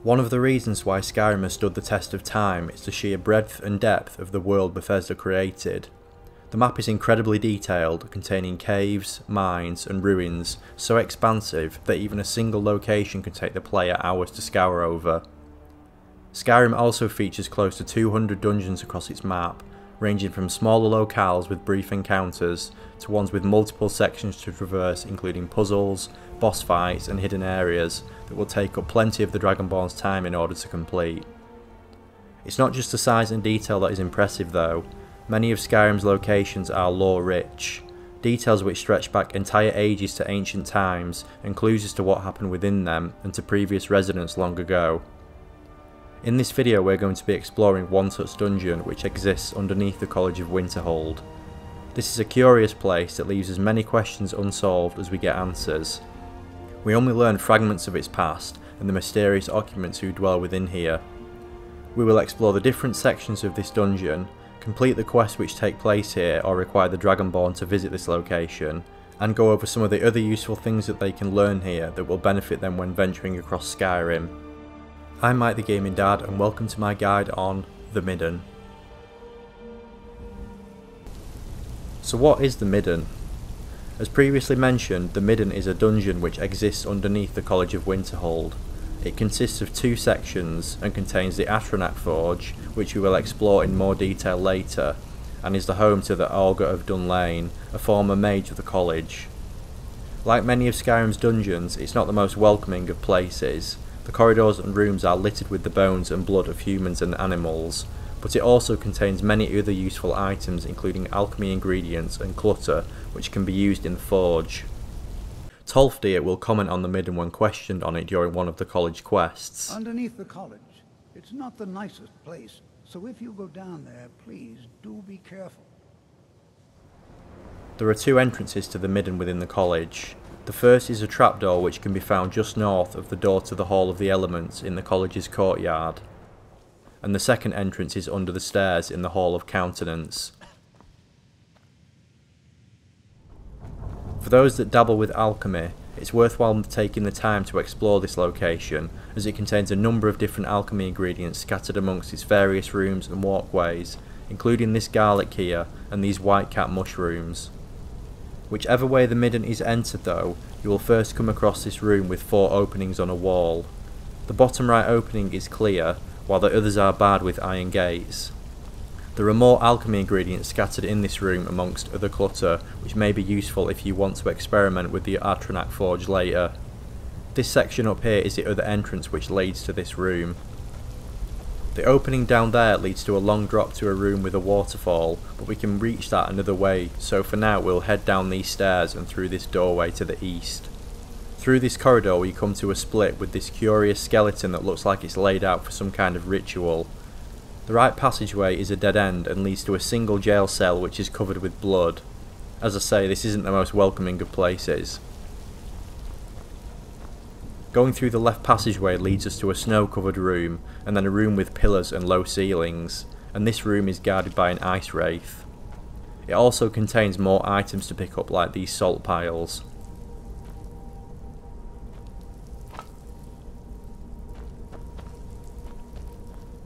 One of the reasons why Skyrim has stood the test of time is the sheer breadth and depth of the world Bethesda created. The map is incredibly detailed, containing caves, mines and ruins so expansive that even a single location can take the player hours to scour over. Skyrim also features close to 200 dungeons across its map, ranging from smaller locales with brief encounters to ones with multiple sections to traverse, including puzzles, boss fights and hidden areas that will take up plenty of the Dragonborn's time in order to complete. It's not just the size and detail that is impressive though. Many of Skyrim's locations are lore-rich, details which stretch back entire ages to ancient times and clues as to what happened within them and to previous residents long ago. In this video we're going to be exploring one such dungeon which exists underneath the College of Winterhold. This is a curious place that leaves as many questions unsolved as we get answers. We only learn fragments of its past and the mysterious occupants who dwell within here. We will explore the different sections of this dungeon, complete the quests which take place here or require the Dragonborn to visit this location, and go over some of the other useful things that they can learn here that will benefit them when venturing across Skyrim. I'm Mike the Gaming Dad and welcome to my guide on the Midden. So what is the Midden? As previously mentioned, the Midden is a dungeon which exists underneath the College of Winterhold. It consists of two sections and contains the Atronach Forge, which we will explore in more detail later, and is the home to the Augur of Dunlain, a former mage of the college. Like many of Skyrim's dungeons, it's not the most welcoming of places. The corridors and rooms are littered with the bones and blood of humans and animals, but it also contains many other useful items including alchemy ingredients and clutter which can be used in the forge. Tolfdir will comment on the Midden when questioned on it during one of the college quests. Underneath the college, it's not the nicest place, so if you go down there, please do be careful. There are two entrances to the Midden within the college. The first is a trapdoor which can be found just north of the door to the Hall of the Elements in the college's courtyard, and the second entrance is under the stairs in the Hall of Countenance. For those that dabble with alchemy, it's worthwhile taking the time to explore this location, as it contains a number of different alchemy ingredients scattered amongst its various rooms and walkways, including this garlic here and these white cat mushrooms. Whichever way the Midden is entered though, you will first come across this room with 4 openings on a wall. The bottom right opening is clear, while the others are barred with iron gates. There are more alchemy ingredients scattered in this room amongst other clutter, which may be useful if you want to experiment with the Atronach Forge later. This section up here is the other entrance which leads to this room. The opening down there leads to a long drop to a room with a waterfall, but we can reach that another way, so for now we'll head down these stairs and through this doorway to the east. Through this corridor we come to a split with this curious skeleton that looks like it's laid out for some kind of ritual. The right passageway is a dead end and leads to a single jail cell which is covered with blood. As I say, this isn't the most welcoming of places. Going through the left passageway leads us to a snow-covered room, and then a room with pillars and low ceilings, and this room is guarded by an ice wraith. It also contains more items to pick up like these salt piles.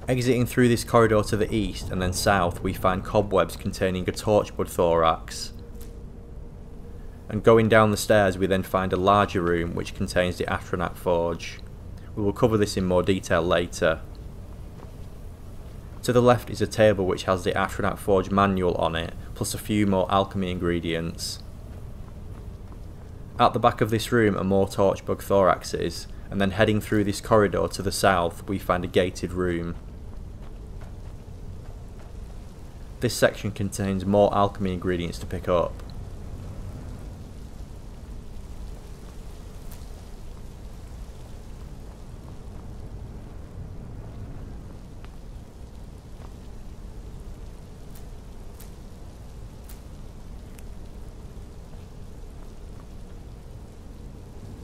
Exiting through this corridor to the east and then south we find cobwebs containing a torchwood thorax. And going down the stairs we then find a larger room which contains the Atronach Forge. We will cover this in more detail later. To the left is a table which has the Atronach Forge manual on it, plus a few more alchemy ingredients. At the back of this room are more torchbug thoraxes, and then heading through this corridor to the south we find a gated room. This section contains more alchemy ingredients to pick up.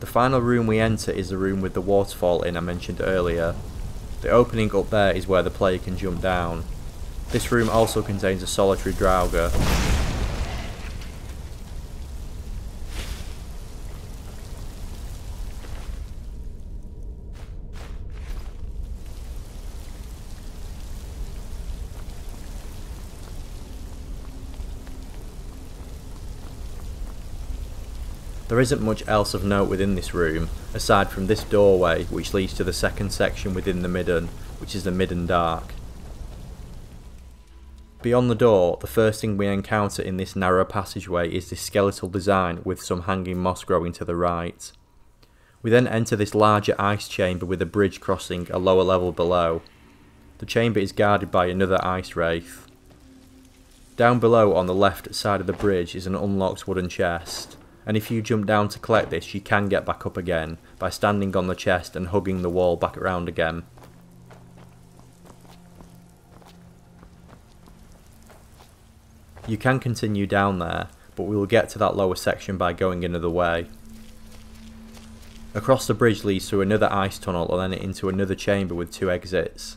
The final room we enter is the room with the waterfall in I mentioned earlier. The opening up there is where the player can jump down. This room also contains a solitary Draugr. There isn't much else of note within this room, aside from this doorway which leads to the second section within the Midden, which is the Midden Dark. Beyond the door, the first thing we encounter in this narrow passageway is this skeletal design with some hanging moss growing to the right. We then enter this larger ice chamber with a bridge crossing a lower level below. The chamber is guarded by another ice wraith. Down below on the left side of the bridge is an unlocked wooden chest, and if you jump down to collect this you can get back up again by standing on the chest and hugging the wall back around again. You can continue down there, but we will get to that lower section by going another way. Across the bridge leads through another ice tunnel and then into another chamber with 2 exits.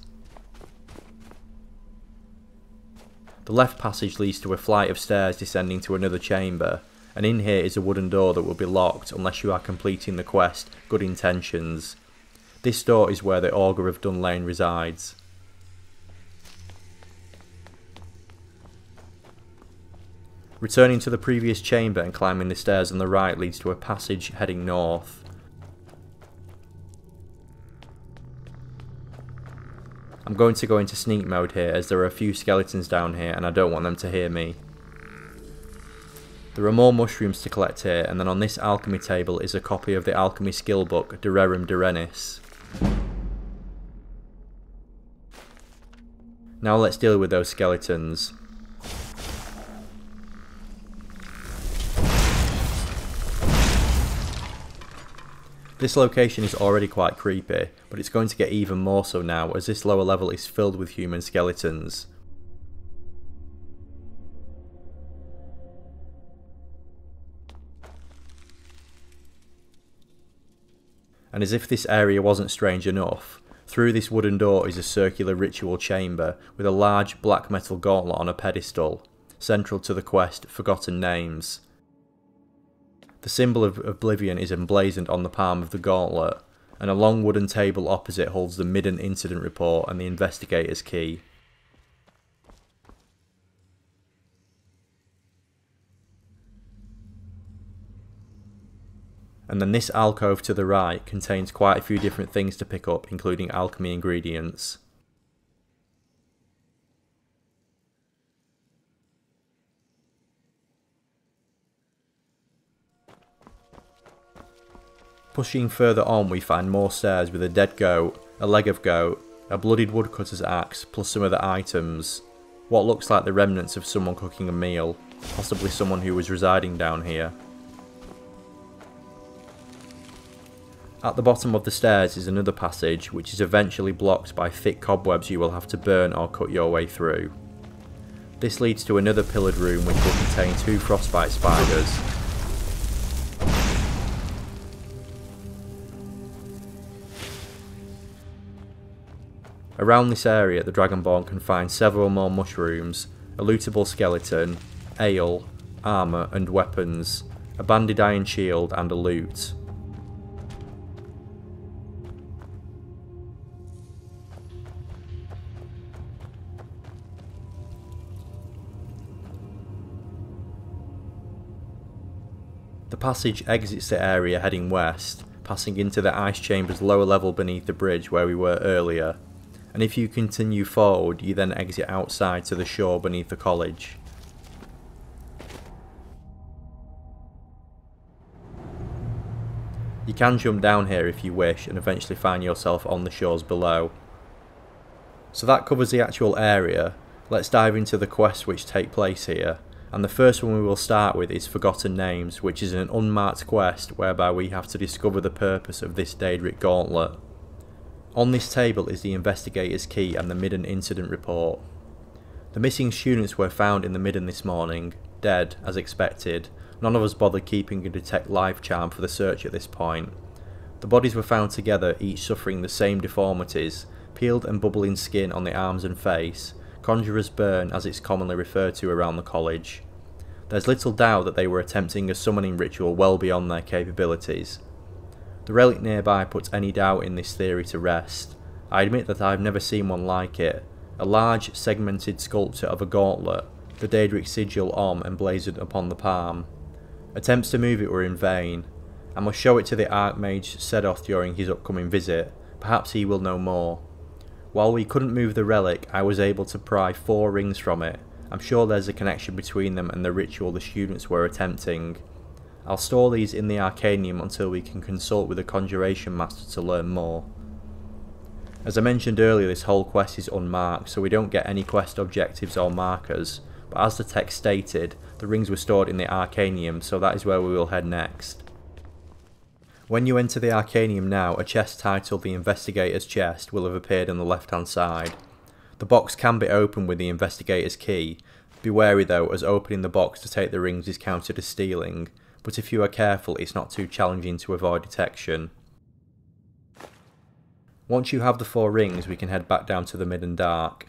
The left passage leads to a flight of stairs descending to another chamber, and in here is a wooden door that will be locked unless you are completing the quest Good Intentions. This door is where the Augur of Dunlain resides. Returning to the previous chamber and climbing the stairs on the right leads to a passage heading north. I'm going to go into sneak mode here as there are a few skeletons down here and I don't want them to hear me. There are more mushrooms to collect here, and then on this alchemy table is a copy of the alchemy skill book De Rerum Direnis. Now let's deal with those skeletons. This location is already quite creepy, but it's going to get even more so now as this lower level is filled with human skeletons. And as if this area wasn't strange enough, through this wooden door is a circular ritual chamber with a large black metal gauntlet on a pedestal, central to the quest Forgotten Names. The symbol of Oblivion is emblazoned on the palm of the gauntlet, and a long wooden table opposite holds the Midden incident report and the investigator's key. And then this alcove to the right contains quite a few different things to pick up, including alchemy ingredients. Pushing further on we find more stairs with a dead goat, a leg of goat, a bloodied woodcutter's axe plus some other items. What looks like the remnants of someone cooking a meal, possibly someone who was residing down here. At the bottom of the stairs is another passage which is eventually blocked by thick cobwebs you will have to burn or cut your way through. This leads to another pillared room which will contain 2 frostbite spiders. Around this area the Dragonborn can find several more mushrooms, a lootable skeleton, ale, armour and weapons, a banded iron shield and a lute. The passage exits the area heading west, passing into the ice chamber's lower level beneath the bridge where we were earlier, and if you continue forward you then exit outside to the shore beneath the college. You can jump down here if you wish and eventually find yourself on the shores below. So that covers the actual area. Let's dive into the quests which take place here. And the first one we will start with is Forgotten Names, which is an unmarked quest whereby we have to discover the purpose of this Daedric gauntlet. On this table is the investigator's key and the Midden incident report. The missing students were found in the Midden this morning, dead as expected. None of us bothered keeping a detect life charm for the search at this point. The bodies were found together, each suffering the same deformities, peeled and bubbling skin on the arms and face, Conjurer's Burn as it's commonly referred to around the college. There's little doubt that they were attempting a summoning ritual well beyond their capabilities. The relic nearby puts any doubt in this theory to rest. I admit that I've never seen one like it, a large segmented sculpture of a gauntlet, the Daedric Sigil emblazoned upon the palm. Attempts to move it were in vain. I must show it to the Archmage Sedoth during his upcoming visit, perhaps he will know more. While we couldn't move the relic, I was able to pry 4 rings from it. I'm sure there's a connection between them and the ritual the students were attempting. I'll store these in the Arcanium until we can consult with the Conjuration Master to learn more. As I mentioned earlier, this whole quest is unmarked, so we don't get any quest objectives or markers, but as the text stated, the rings were stored in the Arcanium, so that is where we will head next. When you enter the Arcanium now, a chest titled the Investigator's Chest will have appeared on the left hand side. The box can be opened with the Investigator's key. Be wary though, as opening the box to take the rings is counted as stealing, but if you are careful it's not too challenging to avoid detection. Once you have the 4 rings, we can head back down to the Midden Dark.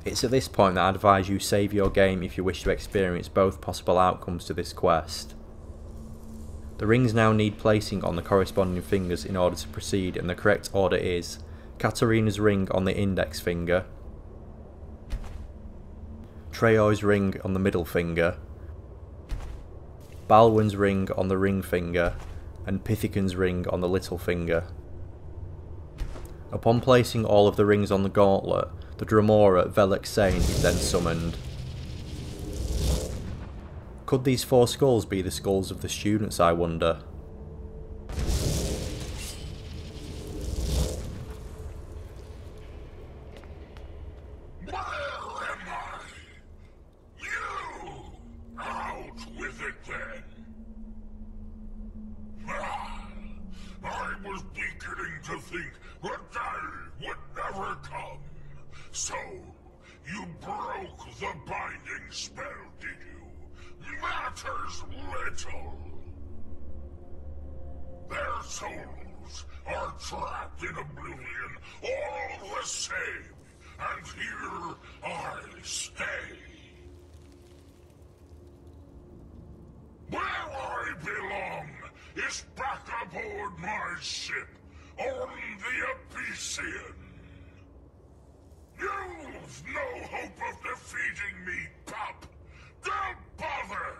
It's at this point that I advise you save your game if you wish to experience both possible outcomes to this quest. The rings now need placing on the corresponding fingers in order to proceed, and the correct order is Katarina's ring on the index finger, Treor's ring on the middle finger, Balwin's ring on the ring finger, and Pithican's ring on the little finger. Upon placing all of the rings on the gauntlet, the Dromora Velek Sane is then summoned. Could these 4 skulls be the skulls of the students, I wonder? So, you broke the binding spell, did you? Matters little. Their souls are trapped in oblivion all the same, and here I stay. Where I belong is back aboard my ship on the Abyssian. You've no hope of defeating me, pup! Don't bother!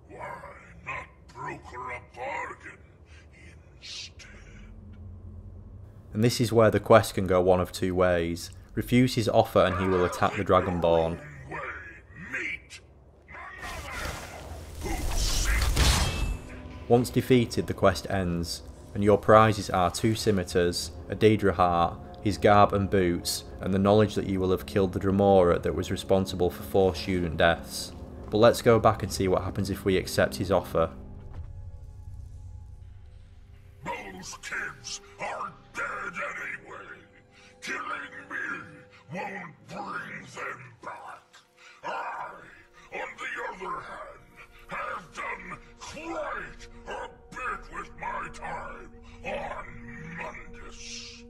Why not broker a bargain instead? And this is where the quest can go one of 2 ways. Refuse his offer and he will attack the Dragonborn. Once defeated, the quest ends, and your prizes are 2 scimitars, a Daedra heart, his garb and boots, and the knowledge that you will have killed the Dromora that was responsible for 4 student deaths. But let's go back and see what happens if we accept his offer. Those kids are dead anyway. Killing me won't bring them back. I, on the other hand, have done quite a bit with my time on Mundus.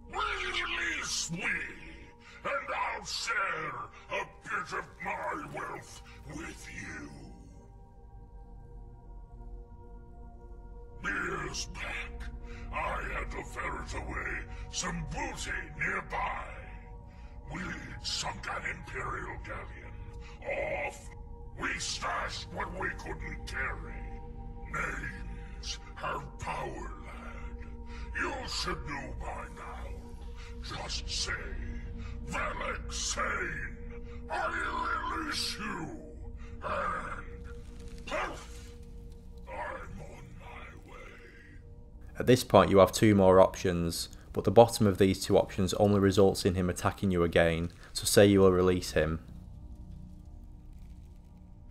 Release me, and I'll share a bit of my wealth with you. Years back, I had to ferret away some booty nearby. We'd sunk an Imperial galleon off. We stashed what we couldn't carry. Names have power, lad. You should know by now. Just say, Velek Sane, I release you, and poof, I'm on my way. At this point you have 2 more options, but the bottom of these 2 options only results in him attacking you again, so say you will release him.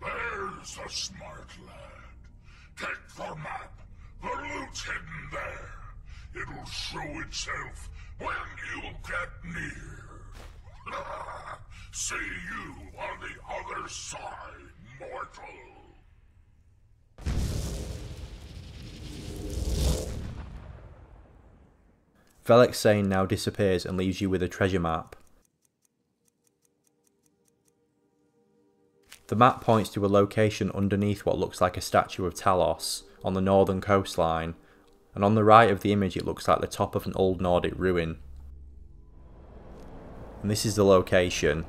There's a smart lad. Take the map. The loot's hidden there. It'll show itself when you get near. See you on the other side, mortal. Velek Sane now disappears and leaves you with a treasure map. The map points to a location underneath what looks like a statue of Talos on the northern coastline, and on the right of the image it looks like the top of an old Nordic ruin. And this is the location.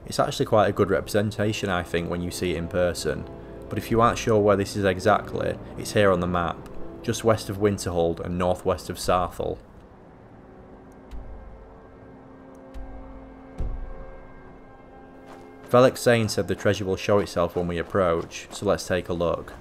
It's actually quite a good representation, I think, when you see it in person, but if you aren't sure where this is exactly, it's here on the map, just west of Winterhold and northwest of Sarthal. Velek Sane said the treasure will show itself when we approach, so let's take a look.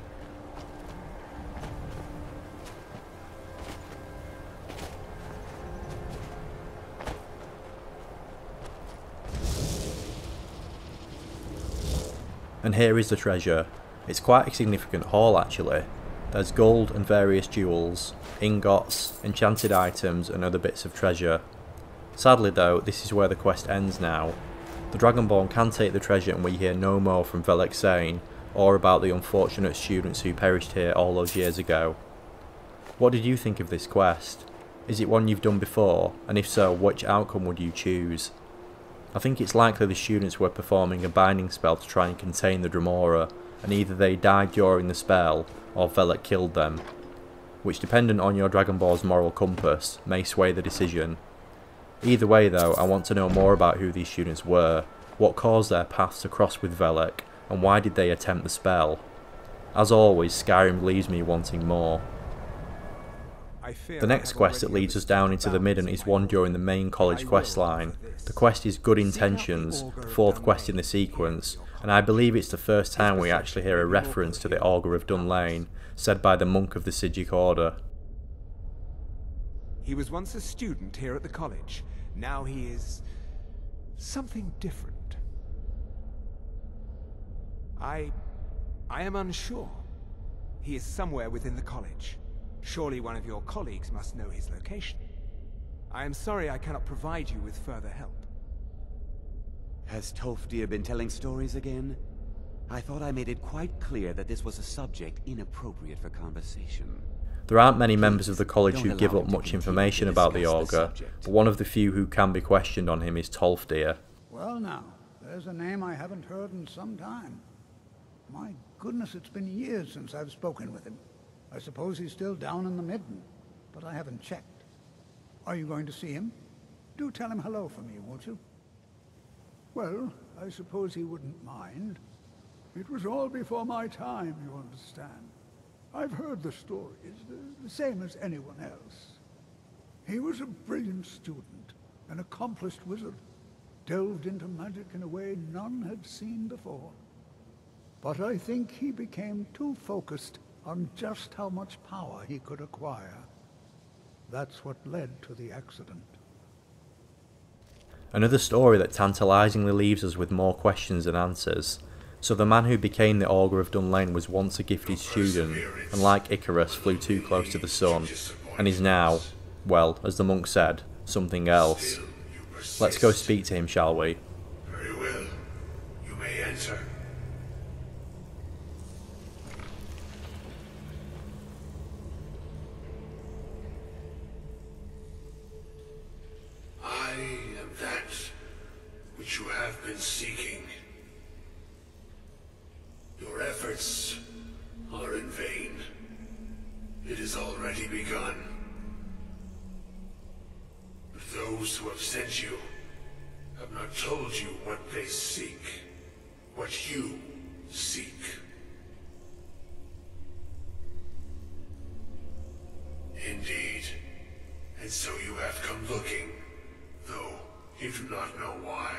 And here is the treasure. It's quite a significant haul actually. There's gold and various jewels, ingots, enchanted items and other bits of treasure. Sadly though, this is where the quest ends now. The Dragonborn can take the treasure and we hear no more from Velek Sane, or about the unfortunate students who perished here all those years ago. What did you think of this quest? Is it one you've done before, and if so, which outcome would you choose? I think it's likely the students were performing a binding spell to try and contain the Dremora, and either they died during the spell, or Velek killed them, which dependent on your Dragonborn's moral compass, may sway the decision. Either way though, I want to know more about who these students were, what caused their paths to cross with Velek, and why did they attempt the spell. As always, Skyrim leaves me wanting more. The next quest that leads us down into the Midden is one during the main college quest line. The quest is Good Intentions, the fourth quest in the sequence, and I believe it's the first time we actually hear a reference to the Augur of Dunlain, said by the monk of the Sigil order. He was once a student here at the college. Now he is something different. I am unsure. He is somewhere within the college. Surely one of your colleagues must know his location. I am sorry I cannot provide you with further help. Has Tolfdir been telling stories again? I thought I made it quite clear that this was a subject inappropriate for conversation. There aren't many members of the college who give up much information about the Augur, but one of the few who can be questioned on him is Tolfdir. Well now, there's a name I haven't heard in some time. My goodness, it's been years since I've spoken with him. I suppose he's still down in the Midden, but I haven't checked. Are you going to see him? Do tell him hello for me, won't you? Well, I suppose he wouldn't mind. It was all before my time, you understand. I've heard the stories, the same as anyone else. He was a brilliant student, an accomplished wizard, delved into magic in a way none had seen before. But I think he became too focused on just how much power he could acquire. That's what led to the accident. Another story that tantalisingly leaves us with more questions than answers. So the man who became the Augur of Dunlain was once a gifted student, and like Icarus flew too close to the sun, and is now, well, as the monk said, something else. Let's go speak to him, shall we? Very well. You may enter. I am that which you have been seeking. Your efforts are in vain. It has already begun. But those who have sent you have not told you what they seek, what you seek. Indeed. And so you have come looking, though you do not know why.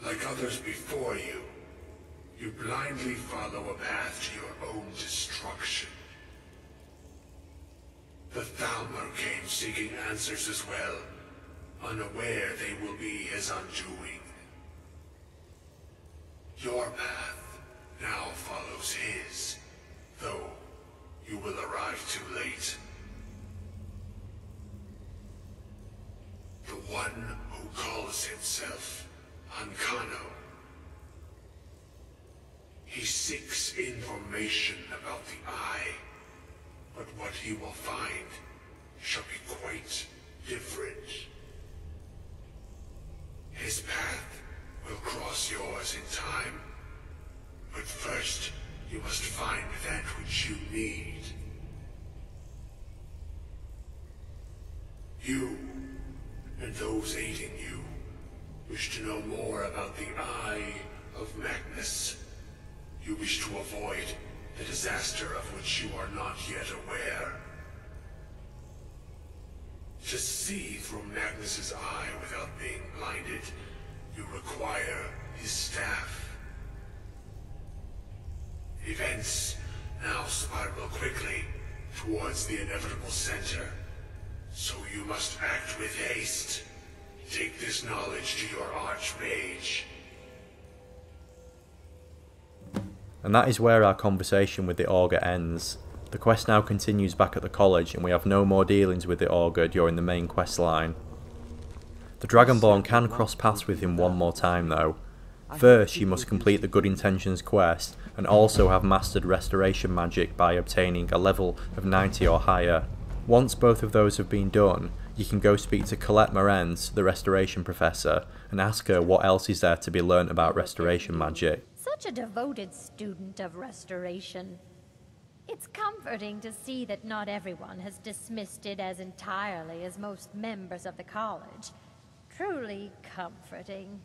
Like others before you, you blindly follow a path to your own destruction. The Thalmor came seeking answers as well, unaware they will be his undoing. Your path now follows his, though you will arrive too late. The one who calls himself Ancano. He seeks information about the Eye, but what he will find shall be quite different. His path will cross yours in time, but first you must find that which you need. You and those aiding you Wish to know more about the Eye of Magnus. You wish to avoid the disaster of which you are not yet aware. To see through Magnus's eye without being blinded, you require his staff. Events now spiral quickly towards the inevitable center, so you must act with haste. Take this knowledge to your archmage. And that is where our conversation with the Augur ends. The quest now continues back at the college, and we have no more dealings with the Augur during the main quest line. The Dragonborn can cross paths with him one more time though. First, you must complete the Good Intentions quest, and also have mastered restoration magic by obtaining a level of 90 or higher. Once both of those have been done, you can go speak to Colette Morentz, the restoration professor, and ask her what else is there to be learnt about restoration magic. Such a devoted student of restoration. It's comforting to see that not everyone has dismissed it as entirely as most members of the college. Truly comforting.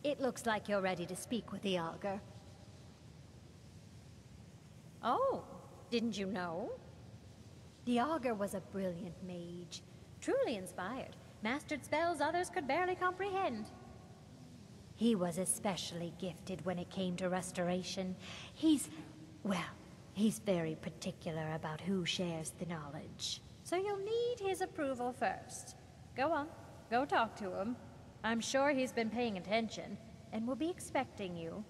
It looks like you're ready to speak with the Augur. Oh, didn't you know? The Augur was a brilliant mage, truly inspired, mastered spells others could barely comprehend. He was especially gifted when it came to restoration. He's very particular about who shares the knowledge. So you'll need his approval first. Go on, go talk to him. I'm sure he's been paying attention, and will be expecting you.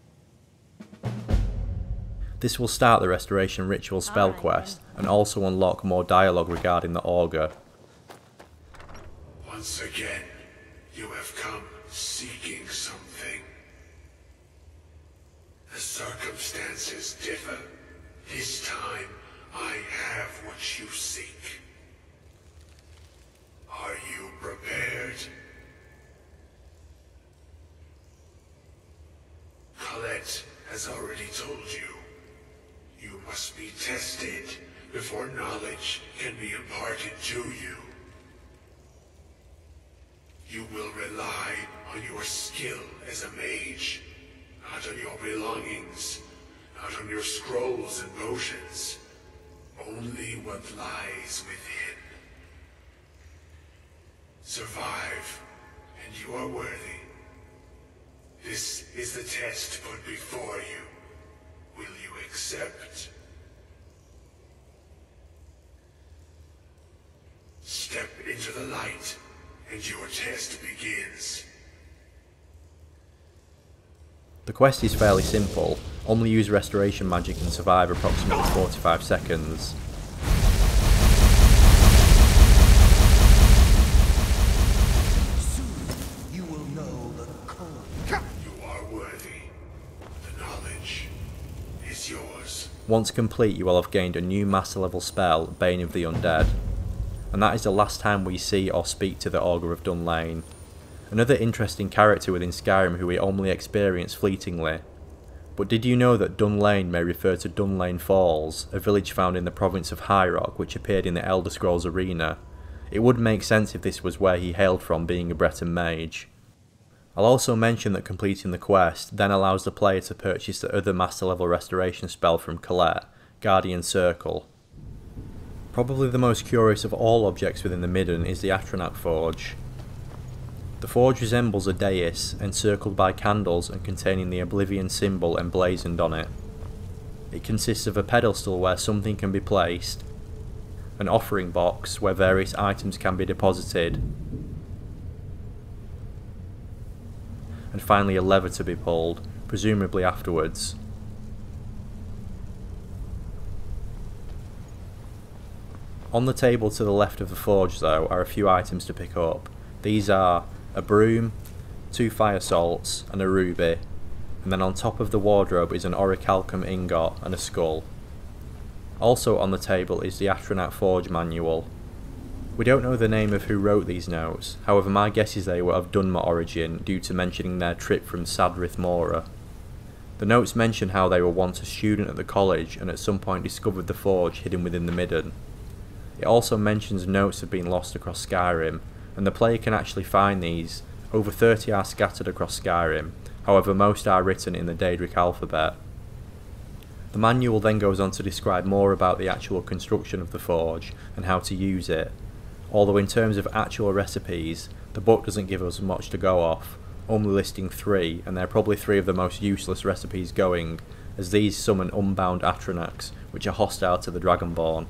This will start the restoration ritual spell quest, and also unlock more dialogue regarding the Augur. Once again, you have come seeking something. The circumstances differ. This time, I have what you seek. Are you prepared? Colette has already told you. You must be tested before knowledge can be imparted to you. You will rely on your skill as a mage, not on your belongings, not on your scrolls and potions, only what lies within. Survive, and you are worthy. This is the test put before you. Will you accept? Step into the light, and your test begins. The quest is fairly simple. Only use restoration magic and survive approximately 45 seconds. Soon you will know the code. You are worthy. The knowledge is yours. Once complete, you will have gained a new master level spell, Bane of the Undead. And that is the last time we see or speak to the Augur of Dunlain. Another interesting character within Skyrim who we only experience fleetingly. But did you know that Dunlain may refer to Dunlain Falls, a village found in the province of High Rock which appeared in the Elder Scrolls Arena? It would make sense if this was where he hailed from, being a Breton mage. I'll also mention that completing the quest then allows the player to purchase the other master level restoration spell from Colette, Guardian Circle. Probably the most curious of all objects within the Midden is the Atronach Forge. The forge resembles a dais, encircled by candles and containing the Oblivion symbol emblazoned on it. It consists of a pedestal where something can be placed, an offering box where various items can be deposited, and finally a lever to be pulled, presumably afterwards. On the table to the left of the forge though are a few items to pick up. These are a broom, 2 fire salts and a ruby, and then on top of the wardrobe is an orichalcum ingot and a skull. Also on the table is the Atronach Forge manual. We don't know the name of who wrote these notes, however my guess is they were of Dunmer origin due to mentioning their trip from Sadrith Mora. The notes mention how they were once a student at the college and at some point discovered the forge hidden within the Midden. It also mentions notes have been lost across Skyrim, and the player can actually find these Over 30 are scattered across Skyrim, however most are written in the Daedric alphabet. The manual then goes on to describe more about the actual construction of the forge and how to use it, although in terms of actual recipes, the book doesn't give us much to go off, only listing 3, and they're probably 3 of the most useless recipes going, as these summon unbound Atronachs, which are hostile to the Dragonborn.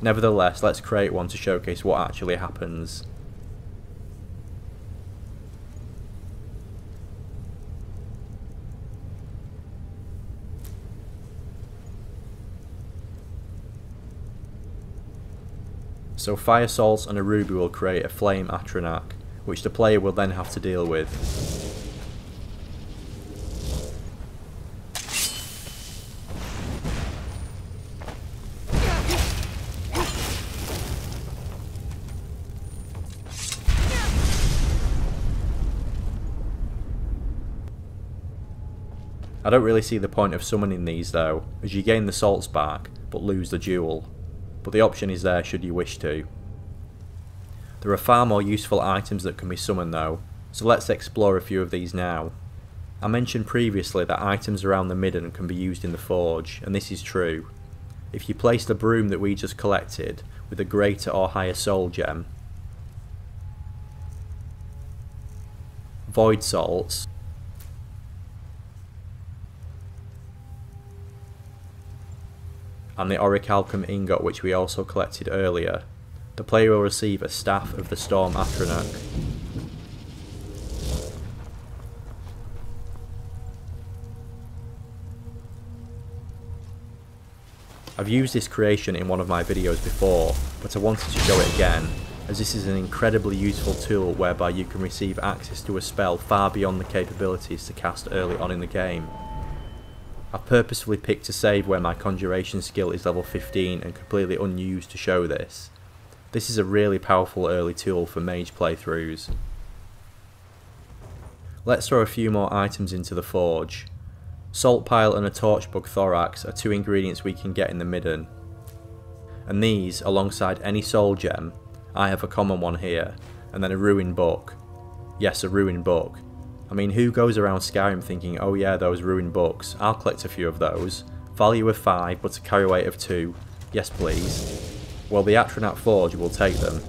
Nevertheless, let's create one to showcase what actually happens. So fire salts and a ruby will create a flame Atronach, which the player will then have to deal with. I don't really see the point of summoning these though, as you gain the salts back, but lose the jewel. But the option is there should you wish to. There are far more useful items that can be summoned though, so let's explore a few of these now. I mentioned previously that items around the Midden can be used in the forge, and this is true. If you place the broom that we just collected with a greater or higher soul gem, void salts, and the orichalcum ingot which we also collected earlier, the player will receive a Staff of the Storm Atronach. I've used this creation in one of my videos before, but I wanted to show it again, as this is an incredibly useful tool whereby you can receive access to a spell far beyond the capabilities to cast early on in the game. I've purposefully picked a save where my conjuration skill is level 15 and completely unused to show this. This is a really powerful early tool for mage playthroughs. Let's throw a few more items into the forge. Salt pile and a torchbug thorax are 2 ingredients we can get in the Midden. And these, alongside any soul gem, I have a common one here, and then a ruined book. Yes, a ruined book. I mean, who goes around Skyrim thinking, oh yeah, those ruined books, I'll collect a few of those. Value of 5, but a carry weight of 2. Yes please. Well, the Atronach Forge will take them.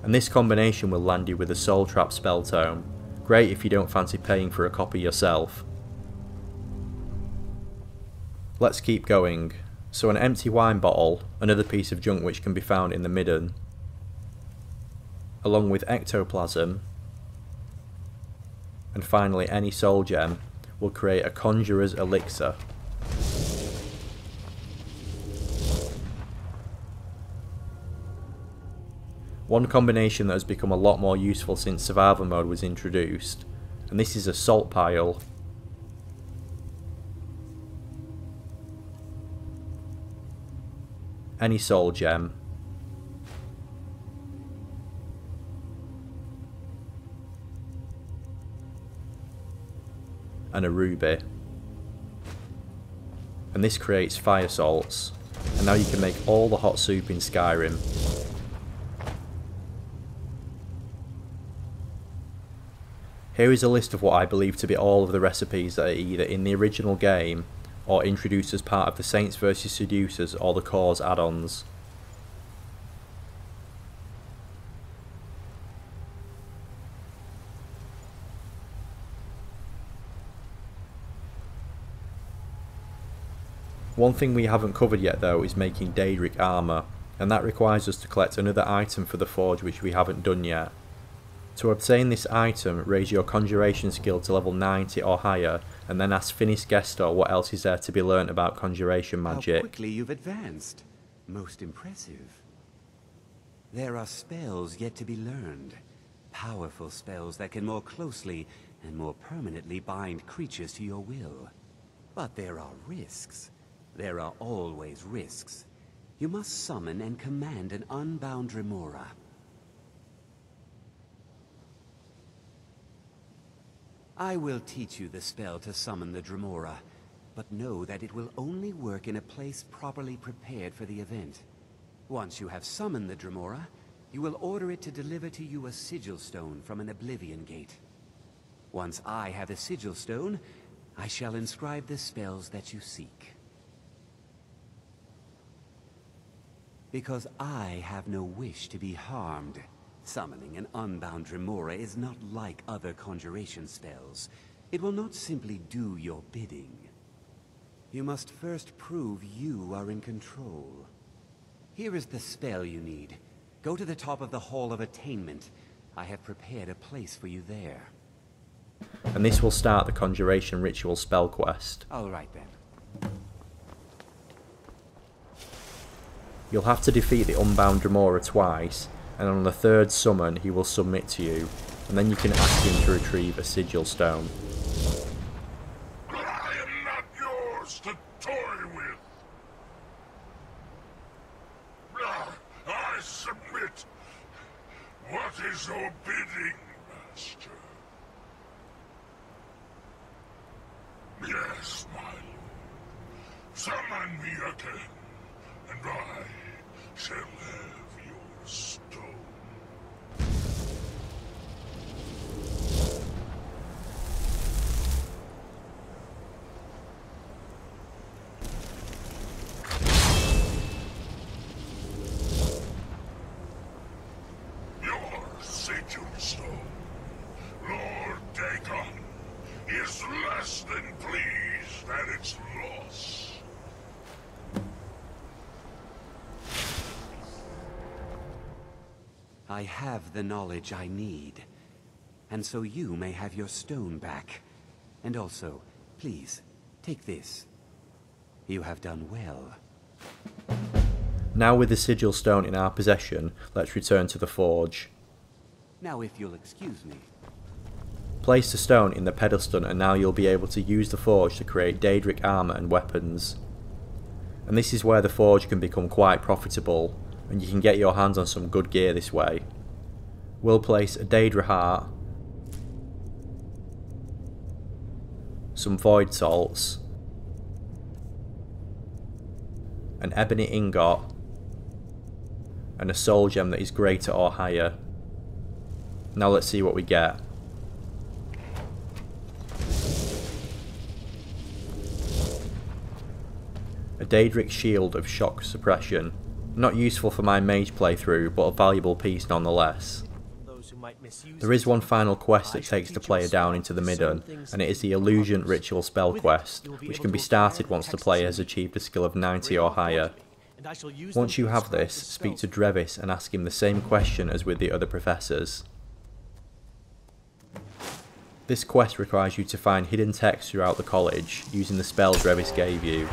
And this combination will land you with a Soul Trap spell tome. Great if you don't fancy paying for a copy yourself. Let's keep going. So an empty wine bottle, another piece of junk which can be found in the Midden, along with ectoplasm, and finally any soul gem, will create a conjurer's elixir. One combination that has become a lot more useful since survival mode was introduced, and this is a salt pile. Any soul gem, and a ruby, and this creates fire salts, and now you can make all the hot soup in Skyrim. Here is a list of what I believe to be all of the recipes that are either in the original game or introduced as part of the Saints vs Seducers or the Cause add-ons. One thing we haven't covered yet though is making Daedric armour, and that requires us to collect another item for the forge which we haven't done yet. To obtain this item, raise your conjuration skill to level 90 or higher, and then ask Finis Gestor what else is there to be learnt about conjuration magic. How quickly you've advanced. Most impressive. There are spells yet to be learned. Powerful spells that can more closely and more permanently bind creatures to your will. But there are risks. There are always risks. You must summon and command an unbound remora. I will teach you the spell to summon the Dremora, but know that it will only work in a place properly prepared for the event. Once you have summoned the Dremora, You will order it to deliver to you a sigil stone from an oblivion gate. Once I have a sigil stone, I shall inscribe the spells that you seek. Because I have no wish to be harmed. Summoning an unbound remora is not like other conjuration spells. It will not simply do your bidding. You must first prove you are in control. Here is the spell you need. Go to the top of the Hall of Attainment. I have prepared a place for you there. And this will start the Conjuration Ritual spell quest. Alright then. You'll have to defeat the Unbound Remora twice, and on the third summon he will submit to you, and then you can ask him to retrieve a sigil stone. I am not yours to toy with. I submit. What is your bidding, Master? Yes, my lord. Summon me again, and I shall have your stone. Your sigil stone, Lord Dagon, is less than pleased at its loss. I have the knowledge I need, and so you may have your stone back. And also, please, take this. You have done well. Now with the sigil stone in our possession, let's return to the forge. Now if you'll excuse me. Place the stone in the pedestal and now you'll be able to use the forge to create Daedric armour and weapons. And this is where the forge can become quite profitable, and you can get your hands on some good gear this way. We'll place a Daedra heart, some void salts, an ebony ingot, and a soul gem that is greater or higher. Now let's see what we get. A Daedric shield of shock suppression. Not useful for my mage playthrough, but a valuable piece nonetheless. There is one final quest that takes the player down into the Midden, and it is the Illusion Ritual spell quest, which can be started once the player has achieved a skill of 90 or higher. Once you have this, speak to Drevis and ask him the same question as with the other professors. This quest requires you to find hidden texts throughout the college, using the spell Drevis gave you.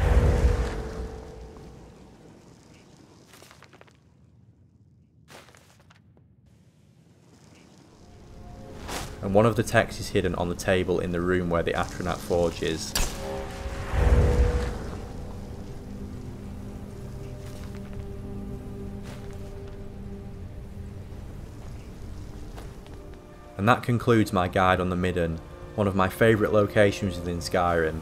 And one of the texts is hidden on the table in the room where the Atronach Forge is. And that concludes my guide on the Midden, one of my favourite locations within Skyrim.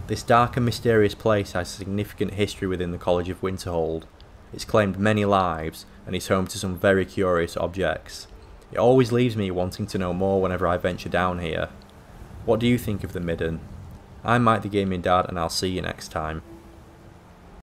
This dark and mysterious place has significant history within the College of Winterhold. It's claimed many lives, and is home to some very curious objects. It always leaves me wanting to know more whenever I venture down here. What do you think of the Midden? I'm Mike the Gaming Dad, and I'll see you next time.